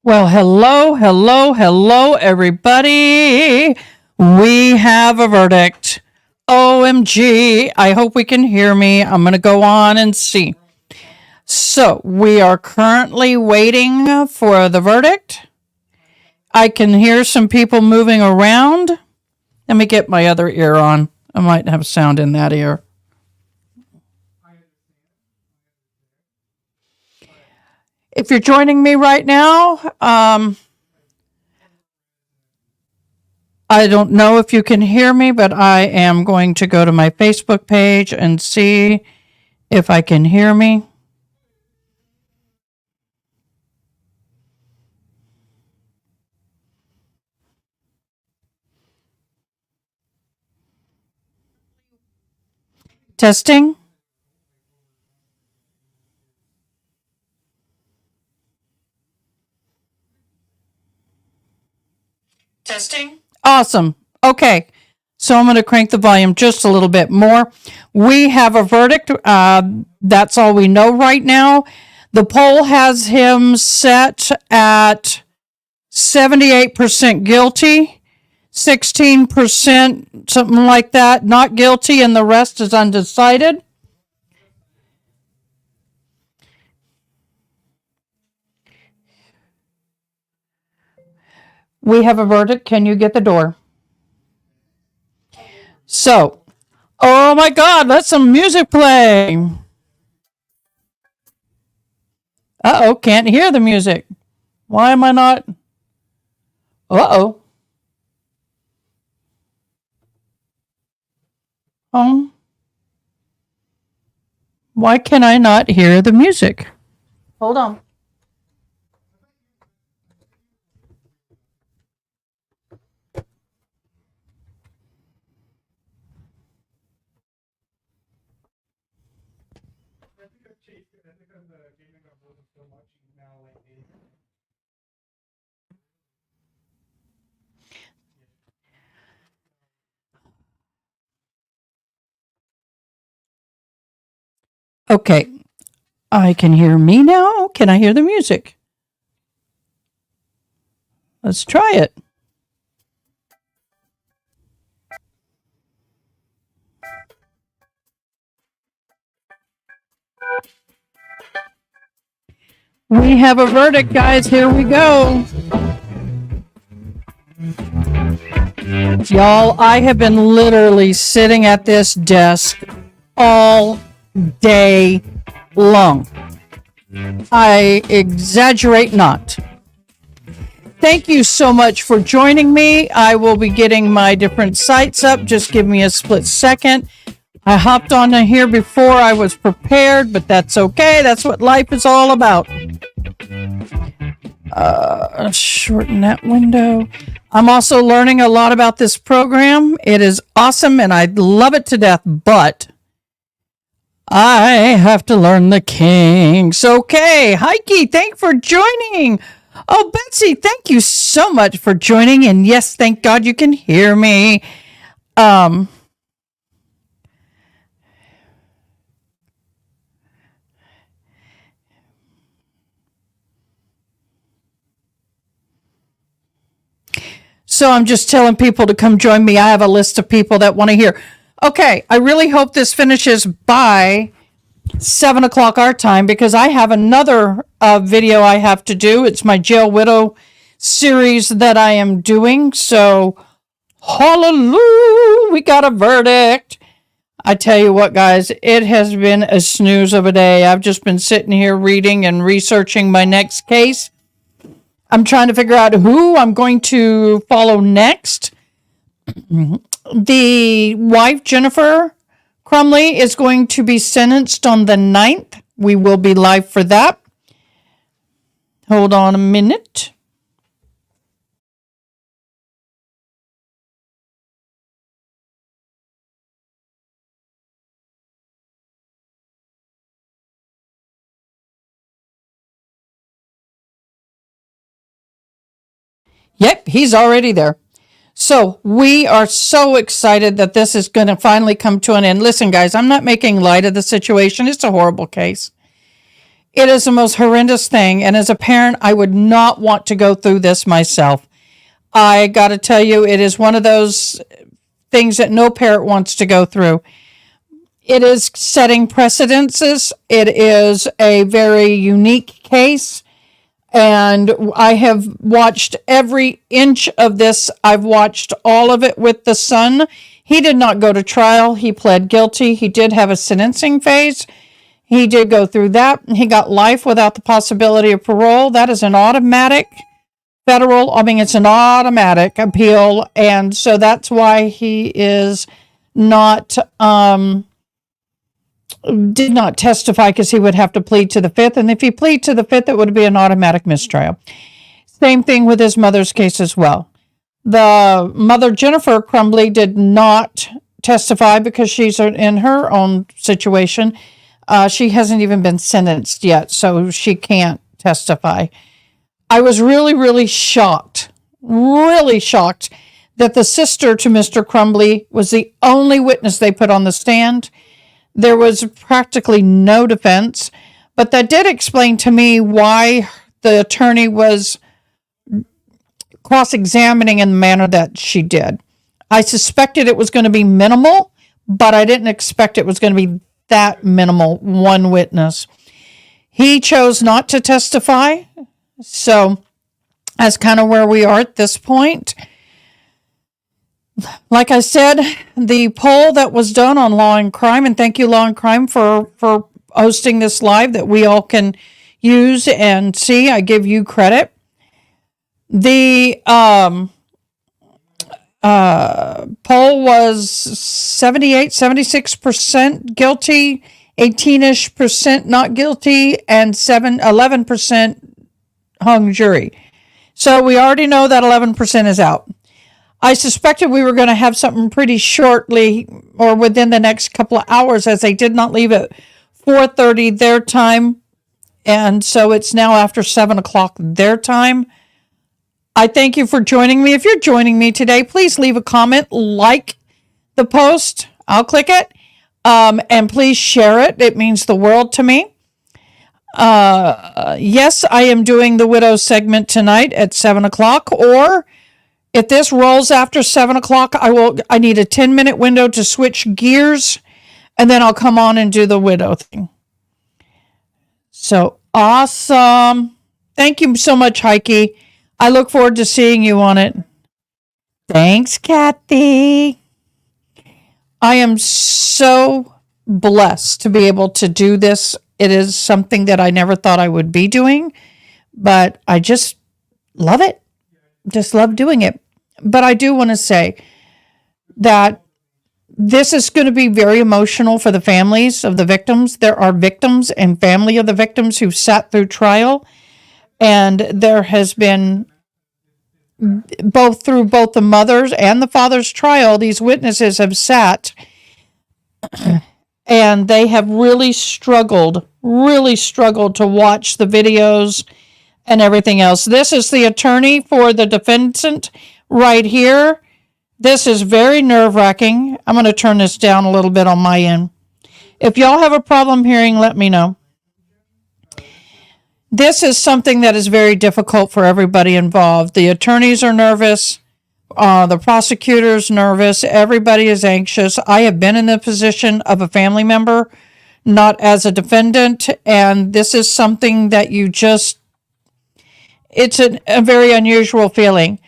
Well, hello, everybody. We have a verdict. OMG. I hope we can hear me. I'm going to go on and see. So, we are currently waiting for the verdict. I can hear some people moving around. Let me get my other ear on. I might have sound in that ear. If you're joining me right now, I don't know if you can hear me, but I am going to go to my Facebook page and see if I can hear me. Testing. Testing. Awesome. Okay. So I'm going to crank the volume just a little bit more. We have a verdict. That's all we know right now. The poll has him set at 78% guilty, 16%, something like that, not guilty, and the rest is undecided. We have a verdict. Can you get the door? So, oh my God, let some music play. Uh-oh, can't hear the music. Why am I not? Uh-oh. Why can I not hear the music? Hold on. Okay, I can hear me now. Can I hear the music? Let's try it. We have a verdict, guys. Here we go. Y'all, I have been literally sitting at this desk all day long. I exaggerate not. Thank you so much for joining me. I will be getting my different sites up. Just give me a split second. I hopped on here before I was prepared, but that's okay. That's what life is all about. Shorten that window. I'm also learning a lot about this program. It is awesome and I love it to death, but I have to learn the kinks. Okay, Heike, thanks for joining. Oh, Betsy, thank you so much for joining. And yes, thank God you can hear me. So I'm just telling people to come join me. I have a list of people that want to hear. Okay, I really hope this finishes by 7 o'clock our time because I have another video I have to do. It's my Jail Widow series that I am doing. So, hallelujah, we got a verdict. I tell you what, guys, it has been a snooze of a day. I've just been sitting here reading and researching my next case. I'm trying to figure out who I'm going to follow next. The wife, Jennifer Crumbly, is going to be sentenced on the 9th. We will be live for that. Hold on a minute. Yep, he's already there. So we are so excited that this is going to finally come to an end. Listen, guys, I'm not making light of the situation. It's a horrible case. It is the most horrendous thing. And as a parent, I would not want to go through this myself. I got to tell you, it is one of those things that no parent wants to go through. It is setting precedences. It is a very unique case. And I have watched every inch of this. I've watched all of it with the son. He did not go to trial. He pled guilty. He did have a sentencing phase. He did go through that. He got life without the possibility of parole. That is an automatic it's an automatic appeal. And so that's why he is not, did not testify, because he would have to plead to the fifth. And if he plead to the fifth, it would be an automatic mistrial. Same thing with his mother's case as well. The mother, Jennifer Crumbly, did not testify because she's in her own situation. She hasn't even been sentenced yet, so she can't testify. I was really, really shocked that the sister to Mr. Crumbly was the only witness they put on the stand. There was practically no defense, but that did explain to me why the attorney was cross-examining in the manner that she did. I suspected it was going to be minimal, but I didn't expect it was going to be that minimal, one witness. He chose not to testify, so that's kind of where we are at this point. Like I said, the poll that was done on Law and Crime, and thank you, Law and Crime, for hosting this live that we all can use and see. I give you credit. The poll was 76% guilty, 18-ish% not guilty, and 11% hung jury. So we already know that 11% is out. I suspected we were going to have something pretty shortly or within the next couple of hours, as they did not leave at 4:30 their time. And so it's now after 7 o'clock their time. I thank you for joining me. If you're joining me today, please leave a comment, like the post. I'll click it. And please share it. It means the world to me. Yes, I am doing the widow segment tonight at 7 o'clock, or if this rolls after 7 o'clock, I need a 10-minute window to switch gears, and then I'll come on and do the widow thing. So awesome. Thank you so much, Heike. I look forward to seeing you on it. Thanks, Kathy. I am so blessed to be able to do this. It is something that I never thought I would be doing, but I just love it. Just love doing it. But I do want to say that this is going to be very emotional for the families of the victims. There are victims and family of the victims who've sat through trial, and there has been both the mother's and the father's trial. These witnesses have sat and they have really struggled to watch the videos and everything else. This is the attorney for the defendant right here. This is very nerve-wracking. I'm going to turn this down a little bit on my end. If y'all have a problem hearing, let me know. This is something that is very difficult for everybody involved. The attorneys are nervous. The prosecutor's nervous. Everybody is anxious. I have been in the position of a family member, not as a defendant, and this is something that it's a very unusual feeling.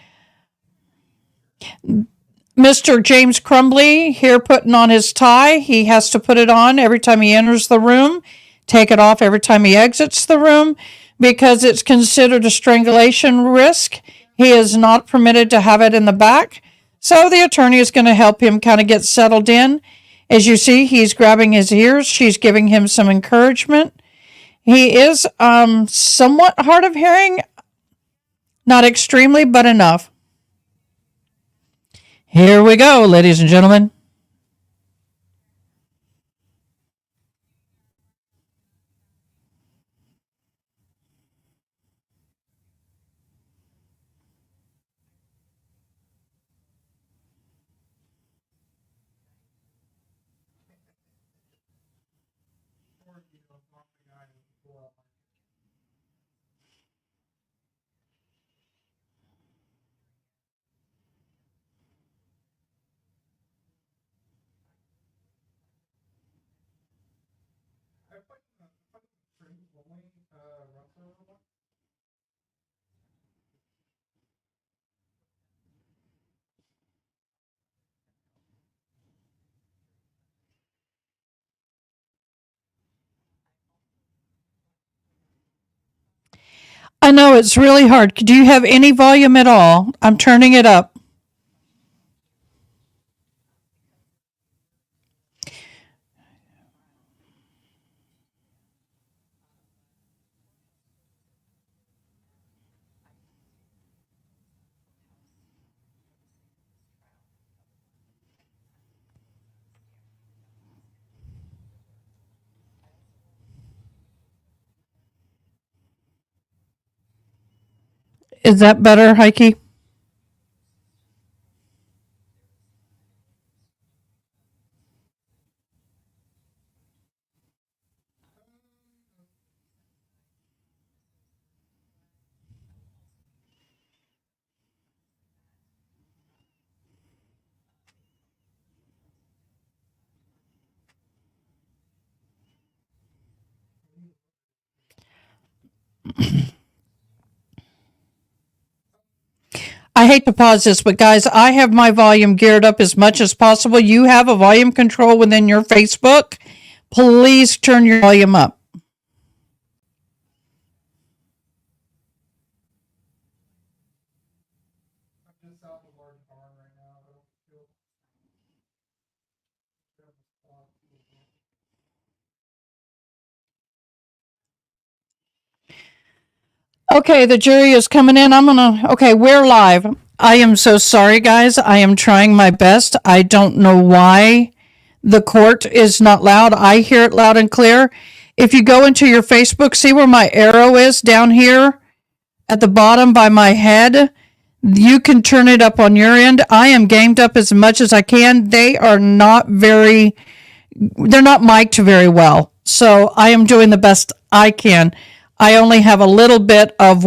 Mr. James Crumbly here putting on his tie. He has to put it on every time he enters the room, take it off every time he exits the room, because it's considered a strangulation risk. He is not permitted to have it in the back. So the attorney is going to help him kind of get settled in. As you see, he's grabbing his ears. She's giving him some encouragement. He is somewhat hard of hearing. Not extremely, but enough. Here we go, ladies and gentlemen. I know it's really hard. Do you have any volume at all? I'm turning it up. Is that better, Heike? I hate to pause this, but guys, I have my volume geared up as much as possible. You have a volume control within your Facebook. Please turn your volume up. Okay, the jury is coming in. Okay, we're live. I am so sorry, guys. I am trying my best. I don't know why the court is not loud. I hear it loud and clear. If you go into your Facebook, see where my arrow is down here at the bottom by my head. You can turn it up on your end. I am gamed up as much as I can. They're not mic'd very well. So I am doing the best I can. I only have a little bit of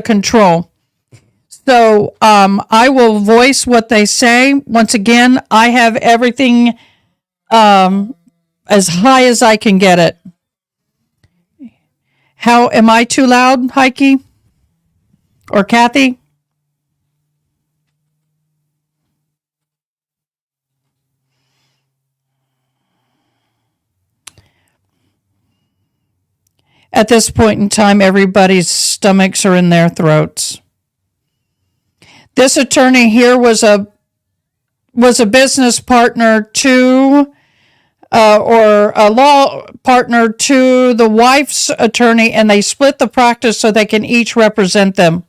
control. So I will voice what they say. Once again, I have everything as high as I can get it. How am I too loud, Heike? Or Kathy? At this point in time, everybody's stomachs are in their throats. This attorney here was a business partner to or a law partner to the wife's attorney, and they split the practice so they can each represent them.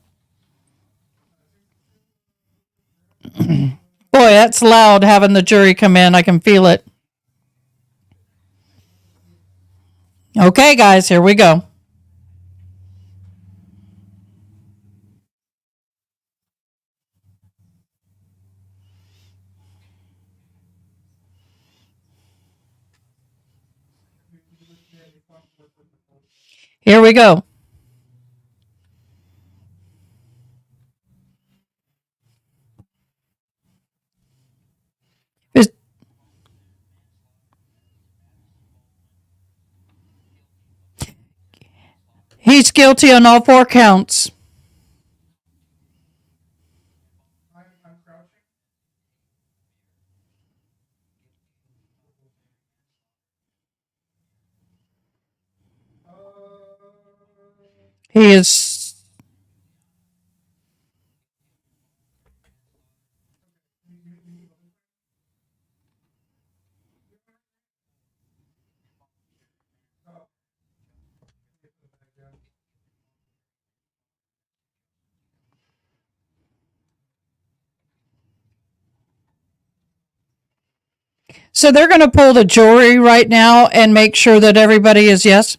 Boy, that's loud having the jury come in. I can feel it. Okay, guys, here we go. Here we go. He's guilty on all 4 counts. He is. So they're going to pull the jury right now and make sure that everybody is yes?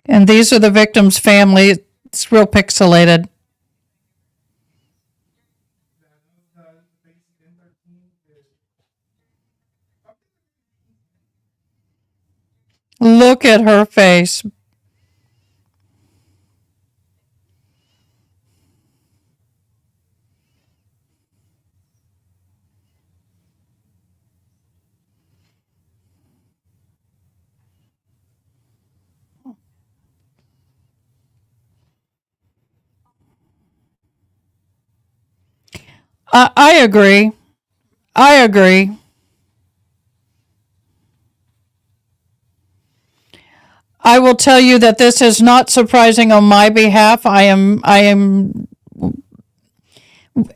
And these are the victim's family. It's real pixelated. Look at her face. I agree. I agree. I will tell you that this is not surprising on my behalf. I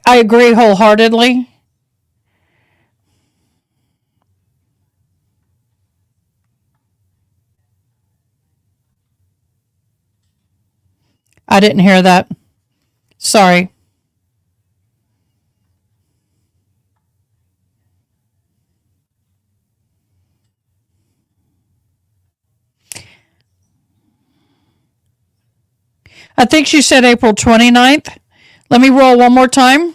agree wholeheartedly. I didn't hear that. Sorry. I think she said April 29th. Let me roll one more time.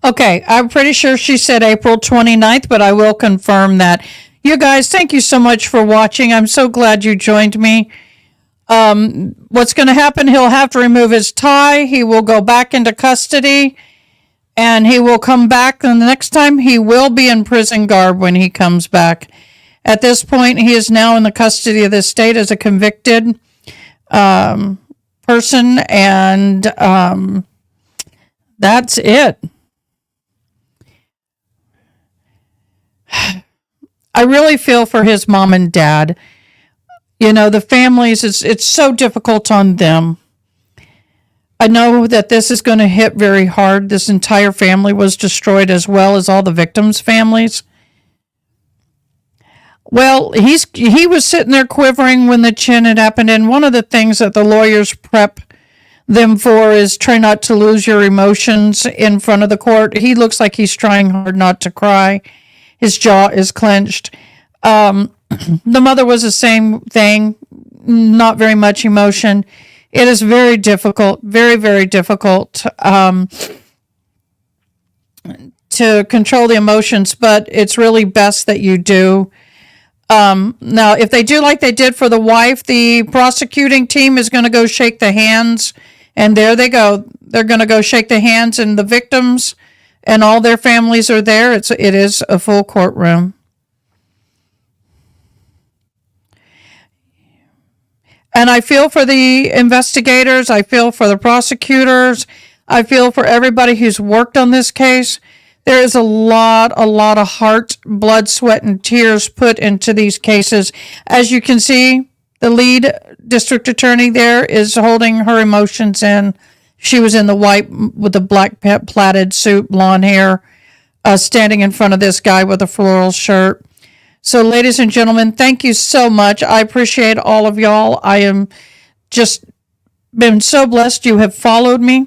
Okay, I'm pretty sure she said April 29th, but I will confirm that. You guys, thank you so much for watching. I'm so glad you joined me. What's going to happen? He'll have to remove his tie. He will go back into custody and he will come back. And the next time he will be in prison garb when he comes back. At this point, he is now in the custody of the state as a convicted person. And that's it. I really feel for his mom and dad. You know, the families, it's so difficult on them. I know that this is going to hit very hard. This entire family was destroyed as well as all the victims' families. Well, he was sitting there quivering when the chin had happened, and one of the things that the lawyers prep them for is try not to lose your emotions in front of the court. He looks like he's trying hard not to cry. His jaw is clenched. The mother was the same thing, not very much emotion. It is very difficult, very, very difficult to control the emotions, but it's really best that you do. Now, if they do like they did for the wife, the prosecuting team is going to go shake the hands, and there they go. They're going to go shake the hands, and the victims and all their families are there. It is a full courtroom. And I feel for the investigators. I feel for the prosecutors. I feel for everybody who's worked on this case. There is a lot of heart, blood, sweat, and tears put into these cases. As you can see, the lead district attorney there is holding her emotions in. She was in the white with the black plaited suit, blonde hair, standing in front of this guy with a floral shirt. So, ladies and gentlemen, thank you so much. I appreciate all of y'all. I am just been so blessed you have followed me.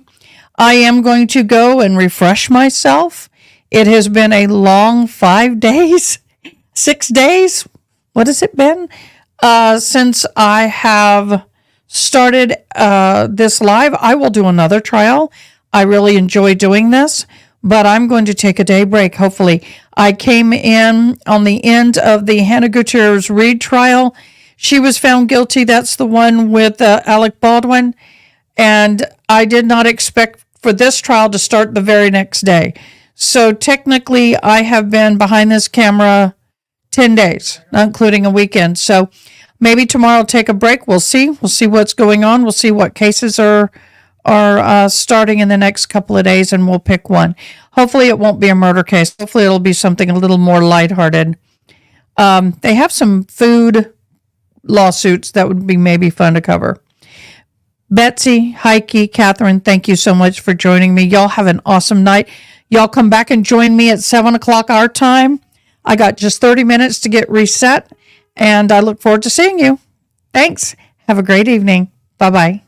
I am going to go and refresh myself. It has been a long 5 days, 6 days. What has it been? Since I have started this live. I will do another trial. I really enjoy doing this, but I'm going to take a day break, hopefully. I came in on the end of the Hannah Gutierrez Reed trial. She was found guilty. That's the one with Alec Baldwin. And I did not expect for this trial to start the very next day. So technically, I have been behind this camera 10 days, not including a weekend. So maybe tomorrow I'll take a break. We'll see. We'll see what's going on. We'll see what cases are starting in the next couple of days, and we'll pick one. Hopefully it won't be a murder case. Hopefully it'll be something a little more lighthearted. They have some food lawsuits that would be maybe fun to cover. Betsy, Heike, Catherine, thank you so much for joining me. Y'all have an awesome night. Y'all come back and join me at 7 o'clock our time. I got just 30 minutes to get reset, and I look forward to seeing you. Thanks. Have a great evening. Bye-bye.